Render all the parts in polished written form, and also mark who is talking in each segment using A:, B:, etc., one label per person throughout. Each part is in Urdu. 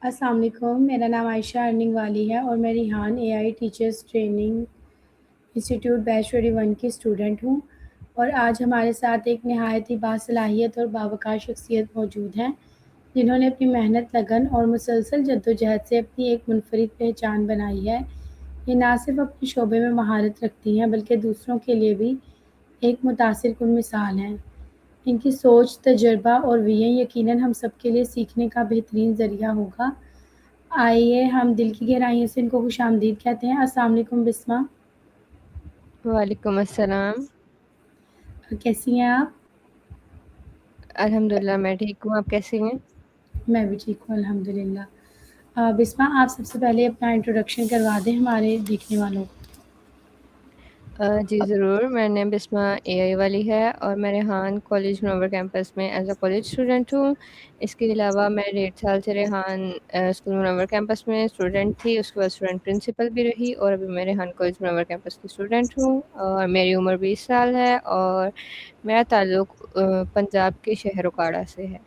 A: السلام علیکم، میرا نام عائشہ ارننگ والی ہے اور میں ریحان اے آئی ٹیچرز ٹریننگ انسٹیٹیوٹ بیچ 21 کی اسٹوڈنٹ ہوں، اور آج ہمارے ساتھ ایک نہایت ہی باصلاحیت اور باوقار شخصیت موجود ہیں جنہوں نے اپنی محنت، لگن اور مسلسل جدوجہد سے اپنی ایک منفرد پہچان بنائی ہے۔ یہ نہ صرف اپنے شعبے میں مہارت رکھتی ہیں بلکہ دوسروں کے لیے بھی ایک متاثر کن مثال ہیں۔ ان کی سوچ، تجربہ اور ویژن یقیناً ہم سب کے لیے سیکھنے کا بہترین ذریعہ ہوگا۔ آئیے ہم دل کی گہرائیوں سے ان کو خوش آمدید کہتے ہیں۔ السلام علیکم بسمہ،
B: وعلیکم السلام۔
A: کیسی ہیں آپ؟
B: الحمدللہ میں ٹھیک ہوں، آپ کیسی ہیں؟
A: میں بھی ٹھیک ہوں الحمدللہ۔ بسمہ، آپ سب سے پہلے اپنا انٹروڈکشن کروا دیں ہمارے دیکھنے والوں کو۔
B: جی ضرور، میرا نام بسمہ اے آئی والی ہے اور میں ریحان کالج منور کیمپس میں ایز اے کالج اسٹوڈنٹ ہوں۔ اس کے علاوہ میں 1.5 سال سے ریحان اسکول منور کیمپس میں اسٹوڈنٹ تھی، اس کے بعد اسٹوڈنٹ پرنسپل بھی رہی اور ابھی میں ریحان کالج منور کیمپس کی اسٹوڈنٹ ہوں، اور میری عمر 20 سال ہے اور میرا تعلق پنجاب کے شہر اکاڑا سے ہے۔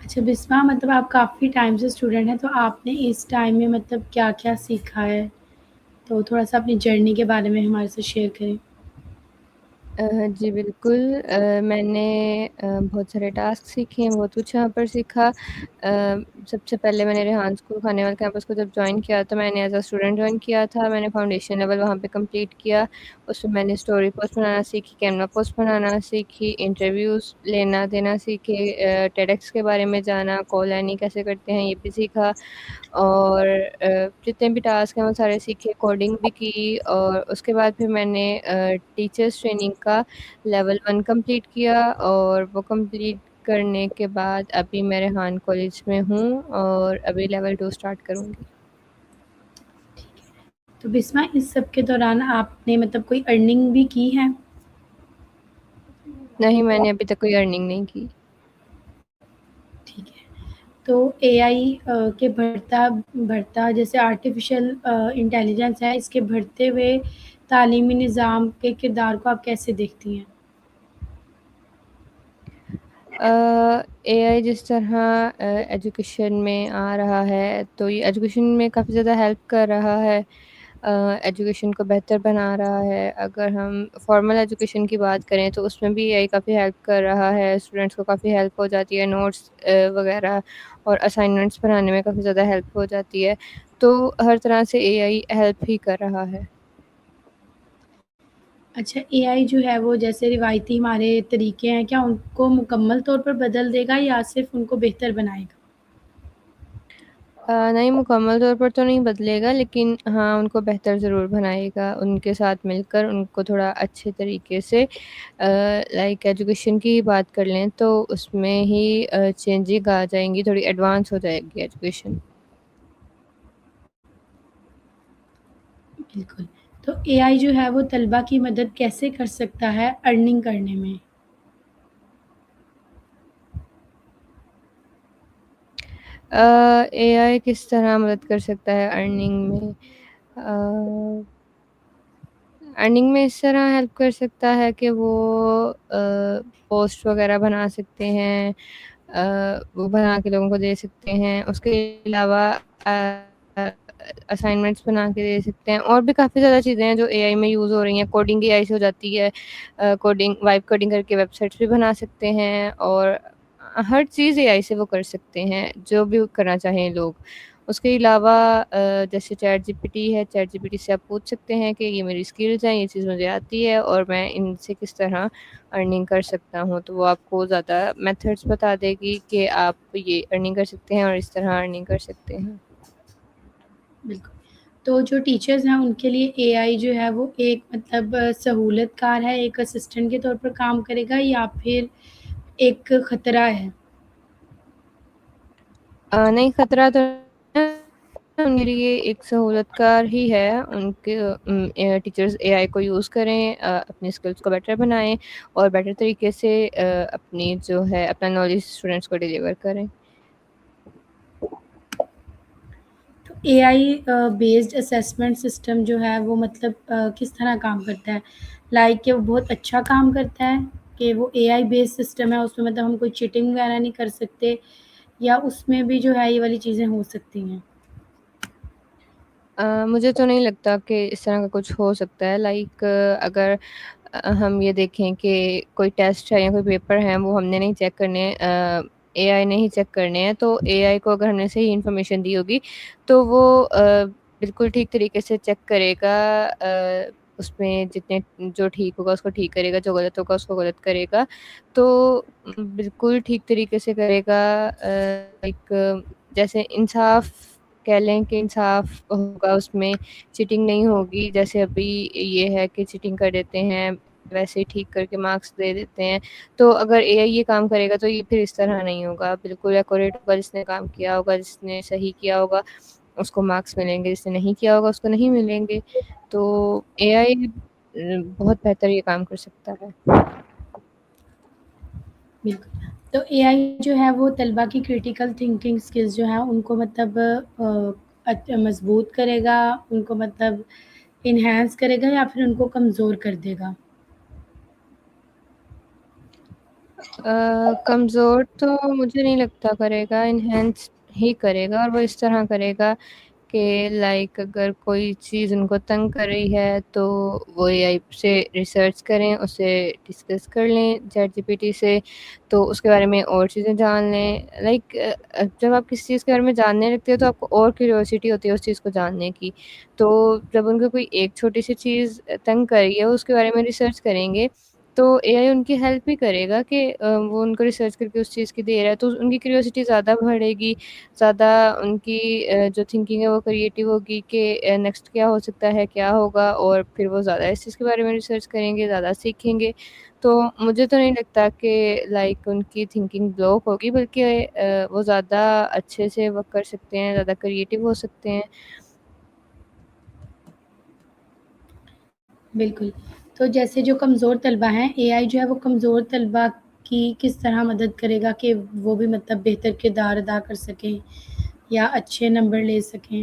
A: اچھا بسمہ، مطلب آپ کافی ٹائم سے اسٹوڈنٹ ہیں، تو آپ نے اس ٹائم میں مطلب کیا کیا سیکھا ہے؟ تو تھوڑا سا اپنی جرنی کے بارے میں ہمارے ساتھ شیئر کریں۔
B: جی بالکل، میں نے بہت سارے ٹاسک سیکھے ہیں، بہت کچھ یہاں پر سیکھا۔ سب سے پہلے میں نے ریحان اسکول خانیوال کیمپس کو جب جوائن کیا تو میں نے ایز اے اسٹوڈنٹ جوائن کیا تھا۔ میں نے فاؤنڈیشن لیول وہاں پہ کمپلیٹ کیا، اس میں میں نے اسٹوری پوسٹ بنانا سیکھی، کینوا پوسٹ بنانا سیکھی، انٹرویوز لینا دینا سیکھے، ٹیڈکس کے بارے میں جانا، کال لینی کیسے کرتے ہیں یہ بھی سیکھا، اور جتنے بھی ٹاسک ہیں وہ سارے سیکھے، کوڈنگ بھی کی، اور اس کے بعد پھر میں نے ٹیچرس ٹریننگ کا لیول 1 کمپلیٹ کیا، اور وہ کمپلیٹ کرنے کے بعد ابھی میں ریحان کالج میں ہوں اور ابھی لیول 2 اسٹارٹ کروں گی۔
A: تو بسمہ، اس سب کے دوران آپ نے مطلب کوئی ارننگ بھی کی ہے؟
B: نہیں، میں نے ابھی تک کوئی ارننگ نہیں کی۔
A: ٹھیک ہے، تو اے آئی کے بڑھتا جیسے آرٹیفیشل انٹیلیجنس ہے، اس کے بڑھتے ہوئے تعلیمی نظام کے کردار کو آپ کیسے دیکھتی ہیں؟
B: اے آئی جس طرح ایجوکیشن میں آ رہا ہے تو یہ ایجوکیشن میں کافی زیادہ ہیلپ کر رہا ہے، ایجوکیشن کو بہتر بنا رہا ہے۔ اگر ہم فارمل ایجوکیشن کی بات کریں تو اس میں بھی اے آئی کافی ہیلپ کر رہا ہے، اسٹوڈنٹس کو کافی ہیلپ ہو جاتی ہے، نوٹس وغیرہ اور اسائنمنٹس بنانے میں کافی زیادہ ہیلپ ہو جاتی ہے، تو ہر طرح سے اے آئی ہیلپ ہی کر رہا ہے۔
A: اچھا، اے آئی جو ہے وہ جیسے روایتی ہمارے طریقے ہیں، کیا ان کو مکمل طور پر بدل دے گا یا صرف ان کو بہتر بنائے گا؟
B: نہیں، مکمل طور پر تو نہیں بدلے گا، لیکن ہاں ان کو بہتر ضرور بنائے گا، ان کے ساتھ مل کر ان کو تھوڑا اچھے طریقے سے، لائک ایجوکیشن کی بات کر لیں تو اس میں ہی چینجنگ آ جائیں گی، تھوڑی ایڈوانس ہو جائے گی ایجوکیشن۔
A: بالکل، تو اے آئی جو ہے وہ طلبہ کی مدد کیسے کر سکتا ہے ارننگ کرنے میں؟
B: اے آئی کس طرح مدد کر سکتا ہے ارننگ میں؟ ارننگ میں اس طرح ہیلپ کر سکتا ہے کہ وہ پوسٹ وغیرہ بنا سکتے ہیں، وہ بنا کے لوگوں کو دے سکتے ہیں، اس کے علاوہ اسائنمنٹس بنا کے دے سکتے ہیں، اور بھی کافی زیادہ چیزیں ہیں جو اے آئی میں یوز ہو رہی ہیں۔ کوڈنگ اے آئی سے ہو جاتی ہے، کوڈنگ وائب کوڈنگ کر کے ویب سائٹس بھی بنا سکتے ہیں، اور ہر چیز اے آئی سے وہ کر سکتے ہیں جو بھی کرنا چاہیں لوگ۔ اس کے علاوہ جیسے چیٹ جی پی ٹی ہے، چیٹ جی پی ٹی سے آپ پوچھ سکتے ہیں کہ یہ میری اسکلز ہیں، یہ چیز مجھے آتی ہے اور میں ان سے کس طرح ارننگ کر سکتا ہوں، تو وہ آپ کو زیادہ میتھڈس بتا دے گی کہ آپ یہ ارننگ کر سکتے ہیں اور اس طرح ارننگ کر سکتے ہیں۔
A: بالکل، تو جو ٹیچرز ہیں ان کے لیے اے آئی جو ہے وہ ایک مطلب سہولت کار ہے، ایک اسسٹنٹ کے طور پر کام کرے گا یا پھر ایک خطرہ ہے؟
B: نہیں، خطرہ تو ان کے لیے ایک سہولت کار ہی ہے، ان کے ٹیچرز اے آئی کو یوز کریں، اپنی اسکلس کو بیٹر بنائیں اور بیٹر طریقے سے اپنی جو ہے اپنا نالج اسٹوڈنٹس کو ڈیلیور کریں۔
A: تو اے آئی بیسڈ اسیسمنٹ سسٹم جو ہے وہ مطلب کس طرح کام کرتا ہے؟ لائک کہ وہ بہت اچھا کام کرتا ہے کہ وہ AI بیس سسٹم ہے، اس میں مطلب ہم کوئی چیٹنگ وغیرہ نہیں کر سکتے، یا اس میں بھی جو ہے یہ والی چیزیں ہو سکتی ہیں؟
B: مجھے تو نہیں لگتا کہ اس طرح کا کچھ ہو سکتا ہے، لائک اگر ہم یہ دیکھیں کہ کوئی ٹیسٹ ہے یا کوئی پیپر ہے وہ ہم نے نہیں چیک کرنے، اے آئی نے ہی چیک کرنے ہیں، تو اے آئی کو اگر ہم نے صحیح انفارمیشن دی ہوگی تو وہ بالکل ٹھیک طریقے سے چیک کرے گا، اس میں جتنے جو ٹھیک ہوگا اس کو ٹھیک کرے گا، جو غلط ہوگا اس کو غلط کرے گا، تو بالکل ٹھیک طریقے سے کرے گا، ایک جیسے انصاف کہہ لیں کہ انصاف ہوگا، اس میں چیٹنگ نہیں ہوگی، جیسے ابھی یہ ہے کہ چیٹنگ کر دیتے ہیں ویسے ہی ٹھیک کر کے مارکس دے دیتے ہیں، تو اگر اے آئی یہ کام کرے گا تو یہ پھر اس طرح نہیں ہوگا، بالکل ایکوریٹ ہوگا، جس نے کام کیا ہوگا، جس نے صحیح کیا ہوگا اس کو مارکس ملیں گے، جس نے نہیں کیا ہوگا اس کو نہیں ملیں گے، تو اے آئی بہت بہتر یہ کام کر سکتا ہے۔
A: بالکل، تو AI جو ہے وہ طلبا کی کریٹیکل تھنکنگ اسکلز جو ہیں ان کو مطلب مضبوط کرے گا، ان کو مطلب انہینس کرے گا، یا پھر ان کو کمزور کر دے گا؟
B: کمزور تو مجھے نہیں لگتا کرے گا، انہینس ہی کرے گا، اور وہ اس طرح کرے گا کہ لائک اگر کوئی چیز ان کو تنگ کر رہی ہے تو وہ اے آئی سے ریسرچ کریں، اسے ڈسکس کر لیں چیٹ جی پی ٹی سے، تو اس کے بارے میں اور چیزیں جان لیں، لائک جب آپ کسی چیز کے بارے میں جاننے لگتے ہو تو آپ کو اور کیوریوسٹی ہوتی ہے اس چیز کو جاننے کی، تو جب ان کو کوئی ایک چھوٹی سی چیز تنگ کر رہی ہے اس کے بارے میں ریسرچ کریں گے تو اے آئی ان کی ہیلپ بھی کرے گا کہ وہ ان کو ریسرچ کر کے اس چیز کی دے رہا ہے، تو ان کی کیوریوسٹی زیادہ بڑھے گی، زیادہ ان کی جو تھنکنگ ہے وہ کریٹیو ہوگی کہ نیکسٹ کیا ہو سکتا ہے، کیا ہوگا، اور پھر وہ زیادہ اس چیز کے بارے میں ریسرچ کریں گے، زیادہ سیکھیں گے، تو مجھے تو نہیں لگتا کہ لائک ان کی تھنکنگ بلاک ہوگی، بلکہ وہ زیادہ اچھے سے ورک کر سکتے ہیں، زیادہ کریٹیو ہو سکتے ہیں۔
A: بالکل، تو جیسے جو کمزور طلبہ ہیں، AI جو ہے وہ کمزور طلبہ کی کس طرح مدد کرے گا کہ وہ بھی مطلب بہتر کردار ادا کر سکیں یا اچھے نمبر لے سکیں؟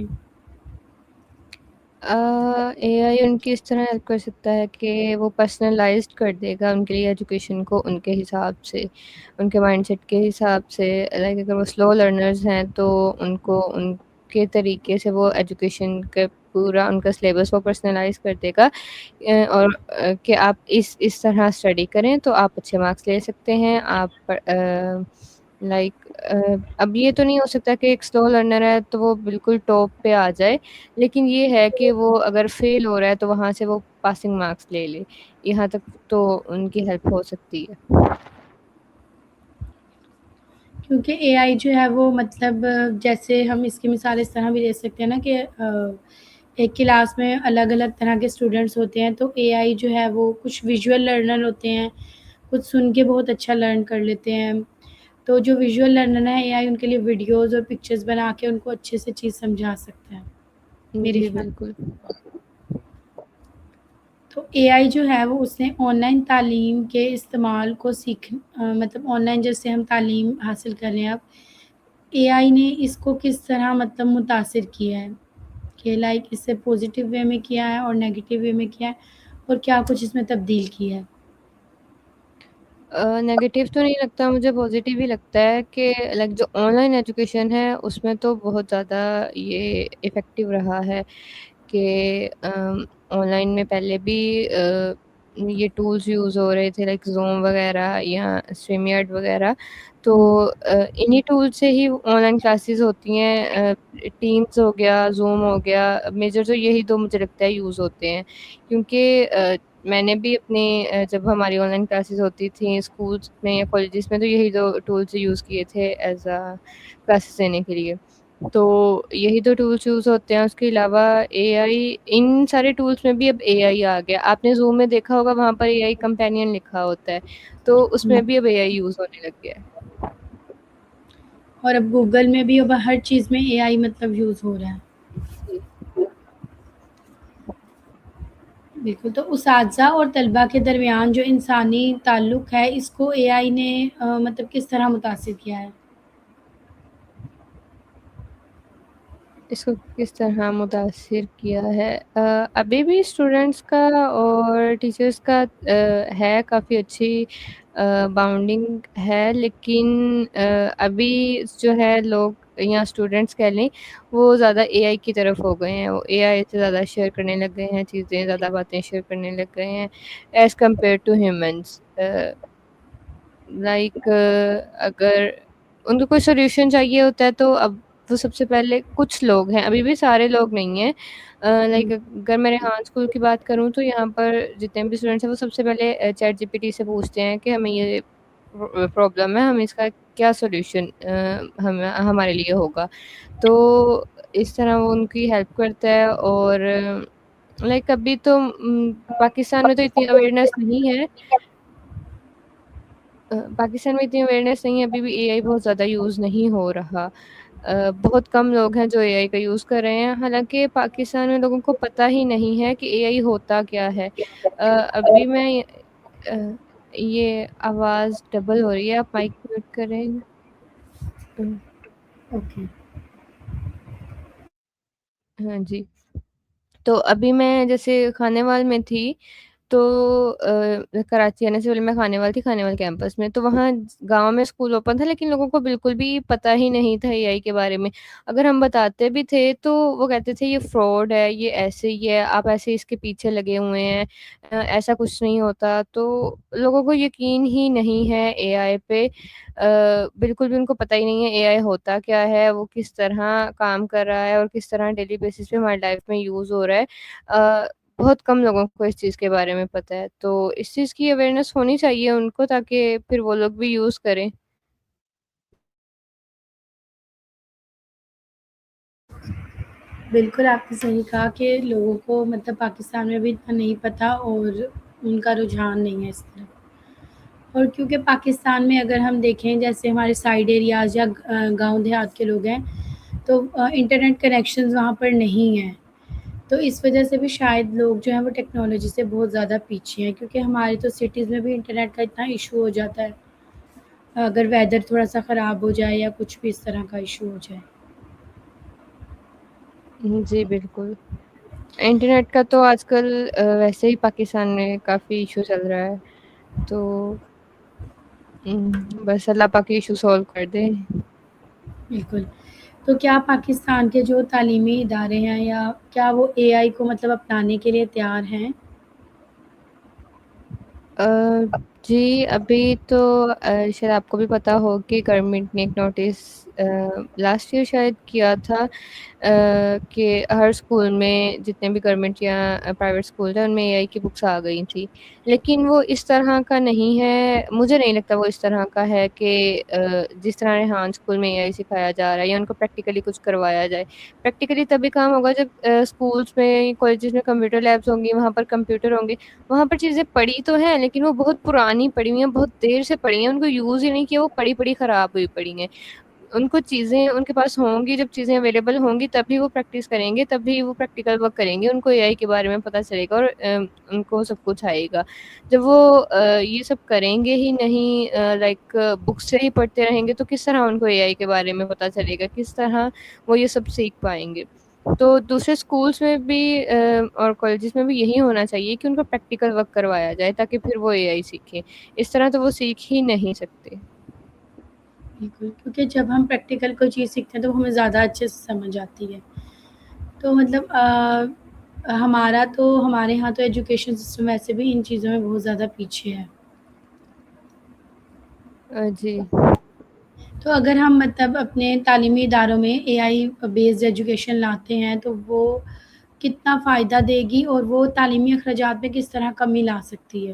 B: اے آئی ان کی اس طرح ہیلپ کر سکتا ہے کہ وہ پرسنلائزڈ کر دے گا ان کے لیے ایجوکیشن کو، ان کے حساب سے، ان کے مائنڈ سیٹ کے حساب سے، لائک اگر وہ سلو لرنرز ہیں تو ان کو ان کے طریقے سے وہ ایجوکیشن کا پورا ان کا سلیبس وہ پرسنلائز کر دے گا، اور کہ آپ اس طرح اسٹڈی کریں تو آپ اچھے مارکس لے سکتے ہیں، آپ لائک اب یہ تو نہیں ہو سکتا کہ ایک سلو لرنر ہے تو وہ بالکل ٹاپ پہ آ جائے، لیکن یہ ہے کہ وہ اگر فیل ہو رہا ہے تو وہاں سے وہ پاسنگ مارکس لے لے، یہاں تک تو ان کی ہیلپ ہو سکتی ہے۔
A: کیونکہ AI جو ہے وہ مطلب جیسے ہم اس کی مثال اس طرح بھی دے سکتے ہیں نا کہ ایک کلاس میں الگ الگ طرح کے اسٹوڈینٹس ہوتے ہیں، تو AI جو ہے وہ کچھ ویژول لرنر ہوتے ہیں، کچھ سن کے بہت اچھا لرن کر لیتے ہیں، تو جو ویژول لرنر ہیں AI ان کے لیے ویڈیوز اور پکچرز بنا کے ان کو اچھے سے چیز سمجھا سکتا ہے میرے
B: جی
A: خیال۔
B: بالکل۔
A: تو AI جو ہے وہ اس نے آن لائن تعلیم کے استعمال کو مطلب آن لائن جیسے ہم تعلیم حاصل کر رہے ہیں اب، AI نے اس کو کس طرح مطلب متاثر کیا ہے کہ لائک اس سے پازیٹیو وے میں کیا ہے اور نیگیٹیو وے میں کیا ہے، اور کیا کچھ اس میں تبدیل کیا ہے؟
B: نیگیٹیو تو نہیں لگتا مجھے، پازیٹیو ہی لگتا ہے کہ لائک جو آن لائن ایجوکیشن ہے اس میں تو بہت زیادہ یہ افیکٹو رہا ہے کہ آن لائن میں پہلے بھی یہ ٹولز یوز ہو رہے تھے لائک زوم وغیرہ یا اسٹریم یارڈ وغیرہ، تو انہی ٹول سے ہی آن لائن کلاسز ہوتی ہیں، ٹیمز ہو گیا، زوم ہو گیا، میجر تو یہی دو مجھے لگتا ہے یوز ہوتے ہیں، کیونکہ میں نے بھی اپنی جب ہماری آن لائن کلاسز ہوتی تھیں اسکولس میں یا کالجز میں تو یہی دو ٹولس یوز کیے تھے ایز اے کلاسز دینے کے لیے، تو یہی دو ٹولس یوز ہوتے ہیں، اس کے علاوہ اے آئی ان سارے ٹولس میں بھی اب اے آئی آ گیا، آپ نے زوم میں دیکھا ہوگا وہاں پر اے آئی کمپینین لکھا ہوتا ہے، تو اس میں بھی اب اے آئی یوز ہونے لگ گیا ہے۔
A: اور اب گوگل میں بھی اب ہر چیز میں AI مطلب یوز ہو رہا ہے۔
B: جی۔
A: بالکل، تو اساتذہ اور طلباء کے درمیان جو انسانی تعلق ہے اس کو AI نے مطلب کس طرح متاثر کیا ہے؟
B: اس کو کس طرح متاثر کیا ہے؟ ابھی بھی اسٹوڈنٹس کا اور ٹیچرس کا ہے کافی اچھی باؤنڈنگ ہے، لیکن ابھی جو ہے لوگ یا اسٹوڈنٹس کہہ لیں وہ زیادہ اے آئی کی طرف ہو گئے ہیں، وہ اے آئی سے زیادہ شیئر کرنے لگ گئے ہیں، چیزیں زیادہ باتیں شیئر کرنے لگ گئے ہیں as compare to humans. Like اگر ان کو کوئی سولوشن چاہیے ہوتا ہے تو اب وہ سب سے پہلے کچھ لوگ ہیں، ابھی بھی سارے لوگ نہیں ہیں. لائک اگر میں ریحان اسکول کی بات کروں تو یہاں پر جتنے بھی اسٹوڈنٹس ہیں وہ سب سے پہلے چیٹ جی پی ٹی سے پوچھتے ہیں کہ ہمیں یہ پرابلم ہے، ہمیں اس کا کیا سولوشن ہمارے لیے ہوگا. تو اس طرح وہ ان کی ہیلپ کرتا ہے. اور لائک ابھی تو پاکستان میں تو اتنی اویئرنیس نہیں ہے، پاکستان میں اتنی اویئرنیس نہیں ہے، ابھی بھی اے آئی بہت زیادہ یوز نہیں ہو رہا. بہت کم لوگ ہیں جو اے آئی کا یوز کر رہے ہیں، حالانکہ پاکستان میں لوگوں کو پتہ ہی نہیں ہے کہ اے آئی ہوتا کیا ہے. ابھی میں یہ آواز ڈبل ہو رہی ہے، آپ مائک میوٹ کریں.
A: اوکے.
B: ہاں جی. تو ابھی میں جیسے کھانے وال میں تھی تو کراچی آنے سے پہلے میں کھانے وال تھی، کھانے وال کیمپس میں. تو وہاں گاؤں میں اسکول اوپن تھا لیکن لوگوں کو بالکل بھی پتہ ہی نہیں تھا اے آئی کے بارے میں. اگر ہم بتاتے بھی تھے تو وہ کہتے تھے یہ فراڈ ہے، یہ ایسے ہی ہے، آپ ایسے اس کے پیچھے لگے ہوئے ہیں، ایسا کچھ نہیں ہوتا. تو لوگوں کو یقین ہی نہیں ہے اے آئی پہ، بالکل بھی ان کو پتہ ہی نہیں ہے اے آئی ہوتا کیا ہے، وہ کس طرح کام کر رہا ہے اور کس طرح ڈیلی بیسس پہ ہماری لائف میں یوز ہو رہا ہے. بہت کم لوگوں کو اس چیز کے بارے میں پتہ ہے. تو اس چیز کی اویئرنیس ہونی چاہیے ان کو تاکہ پھر وہ لوگ بھی یوز کریں.
A: بالکل آپ نے صحیح کہا کہ لوگوں کو مطلب پاکستان میں بھی اتنا نہیں پتہ اور ان کا رجحان نہیں ہے اس طرف. اور کیونکہ پاکستان میں اگر ہم دیکھیں جیسے ہمارے سائڈ ایریاز یا گاؤں دیہات کے لوگ ہیں تو انٹرنیٹ کنیکشنز وہاں پر نہیں ہیں، تو اس وجہ سے بھی شاید لوگ جو ہیں وہ ٹیکنالوجی سے بہت زیادہ پیچھے ہیں. کیونکہ ہمارے تو سٹیز میں بھی انٹرنیٹ کا اتنا ایشو ہو جاتا ہے اگر ویدر تھوڑا سا خراب ہو جائے یا کچھ بھی اس طرح کا ایشو ہو جائے.
B: جی بالکل. انٹرنیٹ کا تو آج کل ویسے ہی پاکستان میں کافی ایشو چل رہا ہے، تو بس اللہ پاک ایشو سولو کر دے.
A: بالکل. تو کیا پاکستان کے جو تعلیمی ادارے ہیں یا کیا وہ اے آئی کو مطلب اپنانے کے لیے تیار ہیں؟
B: جی ابھی تو شاید آپ کو بھی پتہ ہو کہ گورنمنٹ نے ایک نوٹس لاسٹ ایئر شاید کیا تھا کہ ہر اسکول میں جتنے بھی گورنمنٹ یا پرائیویٹ اسکول ہیں ان میں اے آئی کی بکس آ گئی تھی. لیکن وہ اس طرح کا نہیں ہے، مجھے نہیں لگتا وہ اس طرح کا ہے کہ جس طرح ریحان اسکول میں اے آئی سکھایا جا رہا ہے یا ان کو پریکٹیکلی کچھ کروایا جائے. پریکٹیکلی تبھی کام ہوگا جب اسکولس میں کالجز میں کمپیوٹر لیبس ہوں گی، وہاں پر کمپیوٹر ہوں گے. وہاں پر چیزیں پڑھی تو ہیں لیکن وہ بہت پرانی پڑھی ہوئی ہیں، بہت دیر سے پڑھی ہیں، ان کو یوز ہی نہیں کیا، وہ پڑھی خراب ہوئی پڑھی ہیں. ان کو چیزیں ان کے پاس ہوں گی، جب چیزیں اویلیبل ہوں گی تبھی وہ پریکٹس کریں گے، تبھی وہ پریکٹیکل ورک کریں گے. ان کو اے آئی کے بارے میں پتہ چلے گا اور ان کو سب کچھ آئے گا. جب وہ یہ سب کریں گے ہی نہیں، لائک بک سے ہی پڑھتے رہیں گے، تو کس طرح ان کو اے آئی کے بارے میں پتہ چلے گا، کس طرح وہ یہ سب سیکھ پائیں گے. تو دوسرے اسکولس میں بھی اور کالجز میں بھی یہی ہونا چاہیے کہ ان کو پریکٹیکل ورک کروایا جائے تاکہ پھر وہ اے آئی سیکھیں. اس طرح تو وہ سیکھ ہی نہیں سکتے.
A: بالکل. کیونکہ جب ہم پریکٹیکل کوئی چیز سیکھتے ہیں تو ہمیں زیادہ اچھے سے سمجھ آتی ہے. تو مطلب ہمارے یہاں تو ایجوکیشن سسٹم ویسے بھی ان چیزوں میں بہت زیادہ پیچھے ہے.
B: جی
A: تو اگر ہم مطلب اپنے تعلیمی اداروں میں اے آئی بیسڈ ایجوکیشن لاتے ہیں تو وہ کتنا فائدہ دے گی اور وہ تعلیمی اخراجات میں کس طرح کمی لا سکتی ہے؟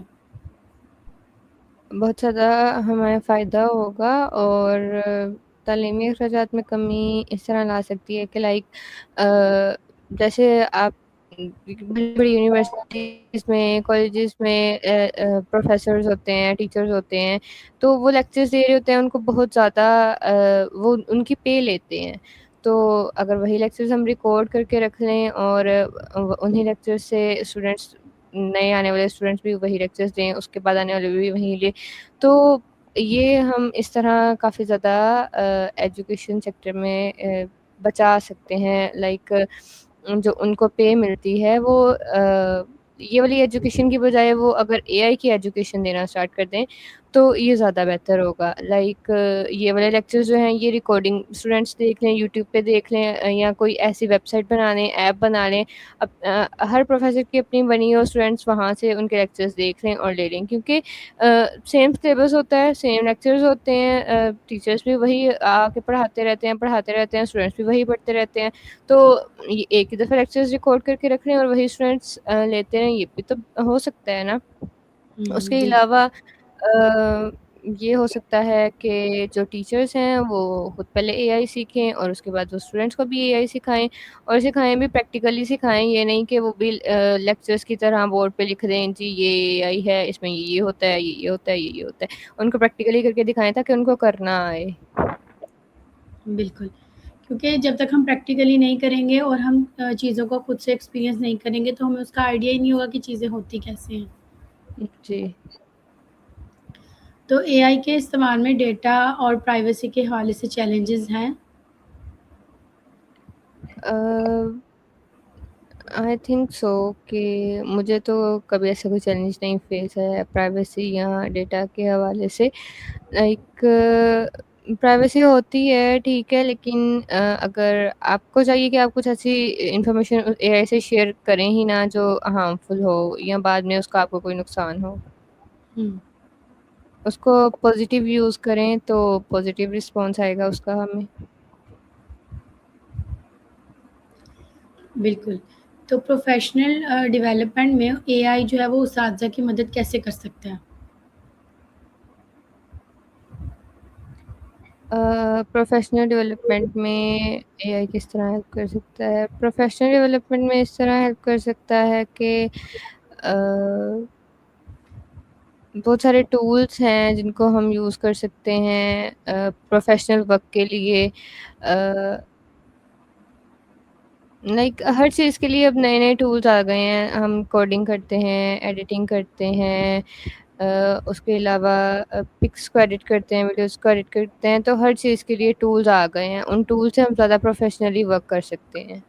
B: بہت زیادہ ہمیں فائدہ ہوگا. اور تعلیمی اخراجات میں کمی اس طرح لا سکتی ہے کہ لائک جیسے آپ بڑی بڑی یونیورسٹیز میں کالجز میں پروفیسرز ہوتے ہیں، ٹیچرز ہوتے ہیں، تو وہ لیکچرز دے رہے ہوتے ہیں، ان کو بہت زیادہ وہ ان کی پے لیتے ہیں. تو اگر وہی لیکچرز ہم ریکارڈ کر کے رکھ لیں اور انہیں لیکچرز سے اسٹوڈنٹس، نئے آنے والے اسٹوڈنٹس بھی وہی لیکچرز دیں، اس کے بعد آنے والے بھی وہی لیں، تو یہ ہم اس طرح کافی زیادہ ایجوکیشن سیکٹر میں بچا سکتے ہیں. لائک جو ان کو پے ملتی ہے وہ یہ والی ایجوکیشن کی بجائے وہ اگر اے آئی کی ایجوکیشن دینا اسٹارٹ کر دیں تو یہ زیادہ بہتر ہوگا. لائک یہ والے لیکچرز جو ہیں یہ ریکارڈنگ اسٹوڈنٹس دیکھ لیں, یوٹیوب پہ دیکھ لیں, یا کوئی ایسی ویب سائٹ بنا لیں, ایپ بنا لیں. اب ہر پروفیسر کی اپنی بنی ہو, اسٹوڈنٹس وہاں سے ان کے لیکچرز دیکھ لیں اور لے لیں, کیونکہ سیم سلیبس ہوتا ہے, سیم لیکچرز ہوتے ہیں, ٹیچرس بھی وہی آ کے پڑھاتے رہتے ہیں, اسٹوڈنٹس بھی وہی پڑھتے رہتے ہیں. تو یہ ایک ہی دفعہ لیکچرز ریکارڈ کر کے رکھ لیں اور وہی اسٹوڈنٹس لیتے ہیں, یہ بھی تو ہو سکتا ہے نا. اس کے
A: بالکل.
B: علاوہ یہ ہو سکتا ہے کہ جو ٹیچرس ہیں وہ خود پہلے اے آئی سیکھیں اور اس کے بعد وہ اسٹوڈنٹس کو بھی اے آئی سکھائیں, اور سکھائیں بھی پریکٹیکلی سکھائیں. یہ نہیں کہ وہ بھی لیکچرس کی طرح بورڈ پہ لکھ دیں جی یہ اے آئی ہے, اس میں یہ ہوتا ہے, یہ ہوتا ہے, یہ ہوتا ہے. ان کو پریکٹیکلی کر کے دکھائیں تاکہ ان کو کرنا آئے.
A: بالکل، کیونکہ جب تک ہم پریکٹیکلی نہیں کریں گے اور ہم چیزوں کو خود سے ایکسپیرینس نہیں کریں گے تو ہمیں اس کا آئیڈیا ہی نہیں ہوگا کہ چیزیں ہوتی کیسے ہیں.
B: جی.
A: تو اے آئی کے استعمال میں ڈیٹا اور پرائیویسی کے حوالے سے چیلنجز ہیں.
B: آئی تھنک سو کہ مجھے تو کبھی ایسا کوئی چیلنج نہیں فیس ہے پرائیویسی یا ڈیٹا کے حوالے سے. لائک پرائیویسی ہوتی ہے ٹھیک ہے, لیکن اگر آپ کو چاہیے کہ آپ کچھ ایسی انفارمیشن اے آئی سے شیئر کریں ہی نہ جو ہارمفل ہو یا بعد میں اس کا آپ کو کوئی نقصان ہو.
A: ہم،
B: اس کو پازیٹیو یوز کریں تو پازیٹیو رسپانس آئے گا اس کا ہمیں.
A: بالکل. تو پروفیشنل ڈیولپمنٹ میں اے آئی جو ہے وہ اساتذہ کی مدد کیسے کر سکتا ہے؟
B: پروفیشنل ڈیولپمنٹ میں اے آئی کس طرح ہیلپ کر سکتا ہے؟ پروفیشنل ڈیولپمنٹ میں اس طرح ہیلپ کر سکتا ہے کہ بہت سارے ٹولس ہیں جن کو ہم یوز کر سکتے ہیں پروفیشنل ورک کے لیے. لائک ہر چیز کے لیے اب نئے نئے ٹولس آ گئے ہیں. ہم کوڈنگ کرتے ہیں, ایڈیٹنگ کرتے ہیں, اس کے علاوہ پکس کو ایڈٹ کرتے ہیں, ویڈیوز کو ایڈٹ کرتے ہیں. تو ہر چیز کے لیے ٹولز آ گئے ہیں, ان ٹولس سے ہم زیادہ پروفیشنلی ورک کر سکتے ہیں.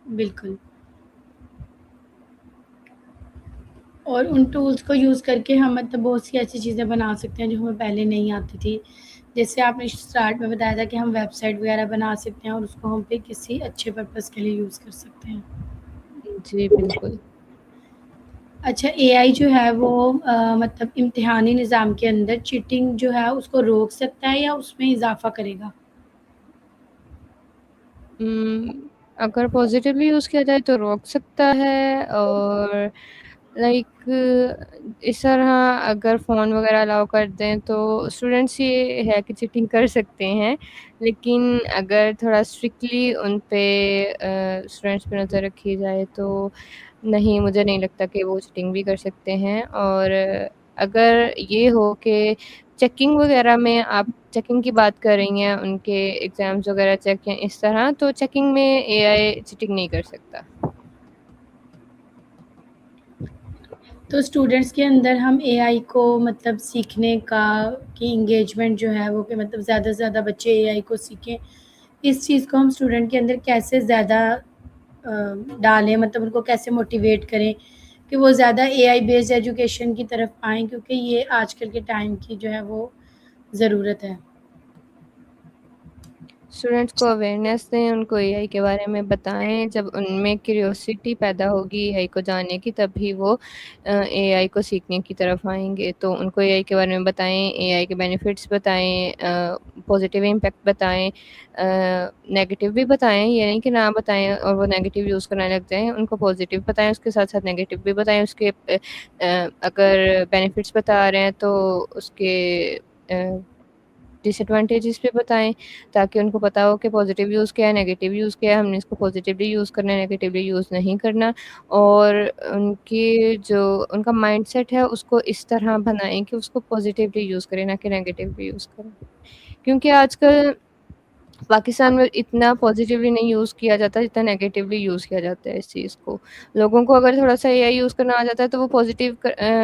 A: بالکل. اور ان ٹولس کو یوز کر کے ہم مطلب بہت سی ایسی چیزیں بنا سکتے ہیں جو ہمیں پہلے نہیں آتی تھی. جیسے آپ نے اسٹارٹ میں بتایا تھا کہ ہم ویب سائٹ وغیرہ بنا سکتے ہیں اور اس کو ہم پہ کسی اچھے پرپز کے لیے یوز کر سکتے ہیں.
B: جی بالکل.
A: اچھا, اے آئی جو ہے وہ مطلب امتحانی نظام کے اندر چیٹنگ جو ہے اس کو روک سکتا ہے یا اس میں اضافہ کرے گا؟
B: اگر پازیٹیولی یوز کیا جائے تو روک سکتا ہے, اور لائک اس طرح اگر فون وغیرہ الاؤ کر دیں تو اسٹوڈینٹس یہ ہے کہ چیٹنگ کر سکتے ہیں, لیکن اگر تھوڑا اسٹرکٹلی ان پہ اسٹوڈینٹس پہ نظر رکھی جائے تو نہیں, مجھے نہیں لگتا کہ وہ چیٹنگ بھی کر سکتے ہیں. اور اگر یہ ہو کہ چیکنگ وغیرہ میں آپ چیکنگ کی بات کر رہی ہیں, ان کے ایگزامس وغیرہ چیک ہیں اس طرح, تو چیکنگ میں اے آئی چیٹنگ نہیں کر سکتا.
A: تو اسٹوڈینٹس کے اندر ہم اے آئی کو مطلب سیکھنے کا کی انگیجمنٹ جو ہے وہ کہ مطلب زیادہ سے زیادہ بچے اے آئی کو سیکھیں, اس چیز کو ہم اسٹوڈنٹ کے اندر کیسے زیادہ ڈالیں, مطلب ان کو کیسے موٹیویٹ کریں کہ وہ زیادہ اے آئی بیسڈ ایجوکیشن کی طرف آئیں, کیونکہ یہ آج کل کے ٹائم کی جو ہے وہ ضرورت ہے.
B: اسٹوڈینٹس کو اویئرنیس دیں, ان کو اے آئی کے بارے میں بتائیں. جب ان میں کیوریوسٹی پیدا ہوگی اے آئی کو جاننے کی تب ہی وہ اے آئی کو سیکھنے کی طرف آئیں گے. تو ان کو اے آئی کے بارے میں بتائیں, اے آئی کے بینیفٹس بتائیں, پازیٹیو امپیکٹ بتائیں, نیگیٹو بھی بتائیں. یہ نہیں کہ نہ بتائیں اور وہ نیگیٹو یوز کرنے لگ جائیں, ان کو پازیٹیو بتائیں, اس کے ساتھ ساتھ نیگیٹو بھی بتائیں. اس کے اگر بینیفٹس بتا رہے ہیں تو اس کے ڈس ایڈوانٹیجز پہ بتائیں, تاکہ ان کو پتا ہو کہ پازیٹیو یوز کیا ہے, نیگیٹو یوز کیا ہے. ہم نے اس کو پازیٹیولی یوز کرنا ہے, نیگیٹیولی یوز نہیں کرنا. اور ان کی جو ان کا مائنڈ سیٹ ہے اس کو اس طرح بنائیں کہ اس کو پازیٹیولی یوز کریں, نہ کہ نیگیٹیولی یوز کریں. کیونکہ آج کل پاکستان میں اتنا پازیٹیولی نہیں یوز کیا جاتا جتنا نیگیٹیولی یوز کیا جاتا ہے اس چیز کو. لوگوں کو اگر تھوڑا سا اے آئی یوز کرنا آ جاتا ہے تو وہ پازیٹیو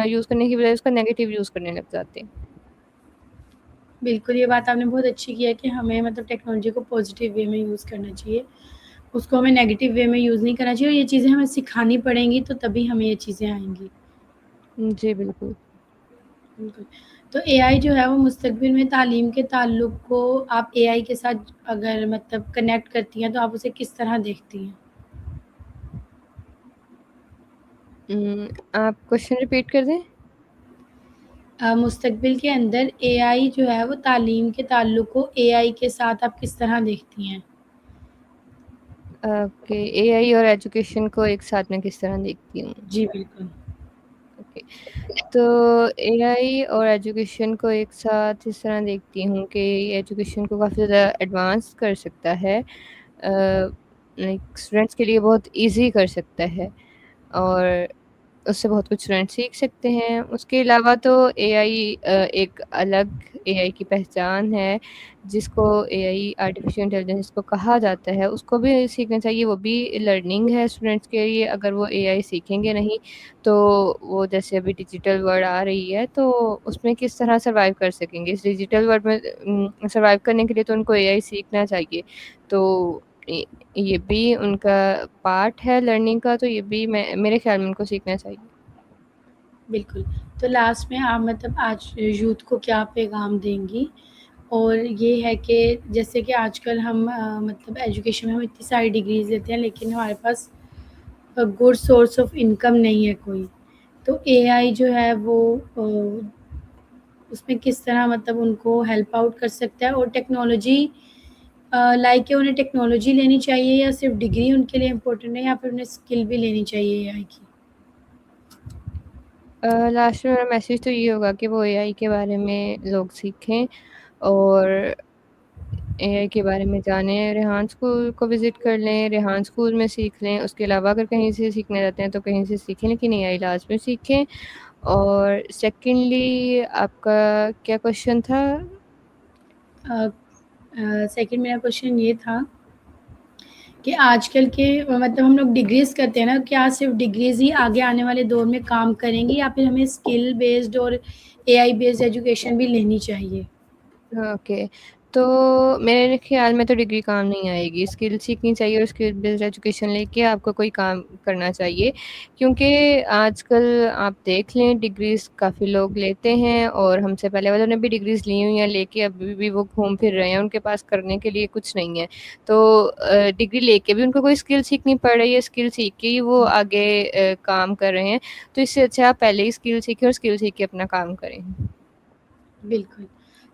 B: یوز کرنے کی بجائے اس کا نیگیٹیو یوز کرنے لگ جاتے ہیں.
A: بالکل، یہ بات آپ نے بہت اچھی کی ہے کہ ہمیں مطلب ٹیکنالوجی کو پازیٹیو وے میں یوز کرنا چاہیے، اس کو ہمیں نیگیٹو وے میں یوز نہیں کرنا چاہیے، اور یہ چیزیں ہمیں سکھانی پڑیں گی تو تبھی ہمیں یہ چیزیں آئیں گی۔
B: جی بالکل۔
A: بالکل، تو اے آئی جو ہے وہ مستقبل میں تعلیم کے تعلق کو آپ اے آئی کے ساتھ اگر مطلب کنیکٹ کرتی ہیں تو آپ اسے کس طرح دیکھتی ہیں؟
B: آپ کوشچن ریپیٹ کر دیں؟
A: مستقبل کے اندر اے آئی جو ہے وہ تعلیم کے تعلق کو اے آئی کے ساتھ آپ کس طرح دیکھتی ہیں؟
B: کہ اے آئی اور ایجوکیشن کو ایک ساتھ میں کس طرح دیکھتی ہوں؟
A: جی بالکل۔
B: اوکے، تو اے آئی اور ایجوکیشن کو ایک ساتھ اس طرح دیکھتی ہوں کہ ایجوکیشن کو کافی زیادہ ایڈوانس کر سکتا ہے، لائک اسٹوڈینٹس کے لیے بہت ایزی کر سکتا ہے، اور اس سے بہت کچھ اسٹوڈینٹ سیکھ سکتے ہیں۔ اس کے علاوہ تو اے آئی ایک الگ اے آئی کی پہچان ہے، جس کو اے آئی آرٹیفیشیل انٹیلیجنس کو کہا جاتا ہے، اس کو بھی سیکھنا چاہیے۔ وہ بھی لرننگ ہے اسٹوڈینٹس کے لیے۔ اگر وہ اے آئی سیکھیں گے نہیں تو وہ جیسے ابھی ڈیجیٹل ورلڈ آ رہی ہے تو اس میں کس طرح سروائیو کر سکیں گے؟ اس ڈیجیٹل ورلڈ میں سروائیو کرنے کے لیے تو ان کو اے آئی سیکھنا چاہیے۔ تو یہ بھی ان کا پارٹ ہے لرننگ کا، تو یہ بھی میرے خیال میں ان کو سیکھنا چاہیے۔
A: بالکل، تو لاسٹ میں آپ مطلب آج یوتھ کو کیا پیغام دیں گی؟ اور یہ ہے کہ جیسے کہ آج کل ہم مطلب ایجوکیشن میں ہم اتنی ساری ڈگریز لیتے ہیں لیکن ہمارے پاس گڈ سورس آف انکم نہیں ہے کوئی، تو اے آئی جو ہے وہ اس میں کس طرح مطلب ان کو ہیلپ آؤٹ کر سکتا ہے؟ اور ٹیکنالوجی لائک کہ انہیں ٹیکنالوجی لینی چاہیے یا صرف ڈگری ان کے لیے امپورٹنٹ ہے، یا پھر انہیں اسکل بھی لینی چاہیے اے آئی کی؟
B: لاسٹ میں میرا میسیج تو یہ ہوگا کہ وہ اے آئی کے بارے میں لوگ سیکھیں اور اے آئی کے بارے میں جانیں۔ ریحان اسکول کو وزٹ کر لیں، ریحان اسکول میں سیکھ لیں۔ اس کے علاوہ اگر کہیں سے سیکھنے جاتے ہیں تو کہیں سے سیکھیں، لیکن اے آئی لازمی سیکھیں۔ اور سیکنڈلی آپ کا کیا کوشچن تھا؟
A: سیکنڈ میرا کوشچن یہ تھا کہ آج کل کے مطلب ہم لوگ ڈگریز کرتے ہیں نا، کیا صرف ڈگریز ہی آگے آنے والے دور میں کام کریں گی یا پھر ہمیں اسکل بیسڈ اور اے آئی بیسڈ ایجوکیشن بھی لینی چاہیے؟
B: اوکے، تو میرے خیال میں تو ڈگری کام نہیں آئے گی، اسکل سیکھنی چاہیے، اور اسکل بیسڈ ایجوکیشن لے کے آپ کو کوئی کام کرنا چاہیے۔ کیونکہ آج کل آپ دیکھ لیں ڈگریز کافی لوگ لیتے ہیں، اور ہم سے پہلے والوں نے بھی ڈگریز لی ہوئی ہیں، لے کے ابھی بھی وہ گھوم پھر رہے ہیں، ان کے پاس کرنے کے لیے کچھ نہیں ہے۔ تو ڈگری لے کے بھی ان کو کوئی اسکل سیکھنی پڑ رہی ہے، اسکل سیکھ کے ہی وہ آگے کام کر رہے ہیں۔ تو اس سے اچھا آپ پہلے ہی اسکل سیکھیں اور اسکل سیکھ کے اپنا کام کریں۔
A: بالکل،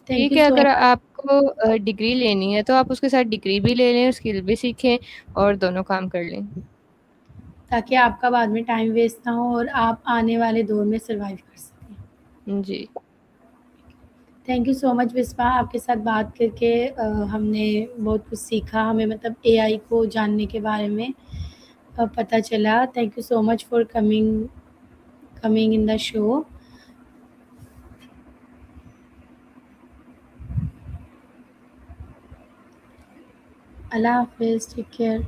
A: تھینک
B: ٹھیک
A: یو
B: ہے،
A: سو
B: اگر
A: مچ،
B: آپ کو ڈگری لینی ہے تو آپ اس کے ساتھ ڈگری بھی لے لیں، اسکل بھی سیکھیں، اور دونوں کام کر لیں۔
A: تاکہ آپ کا بعد میں ٹائم ویسٹ نہ ہو اور آپ آنے والے دور میں سروائیو کر سکیں۔
B: جی
A: thank you so much Vespa, آپ کے ساتھ بات کر کے ہم نے بہت کچھ سیکھا، ہمیں مطلب اے آئی کو جاننے کے بارے میں پتہ چلا۔ Thank you so much for coming in the show. اللہ حافظ، ٹیک کیئر۔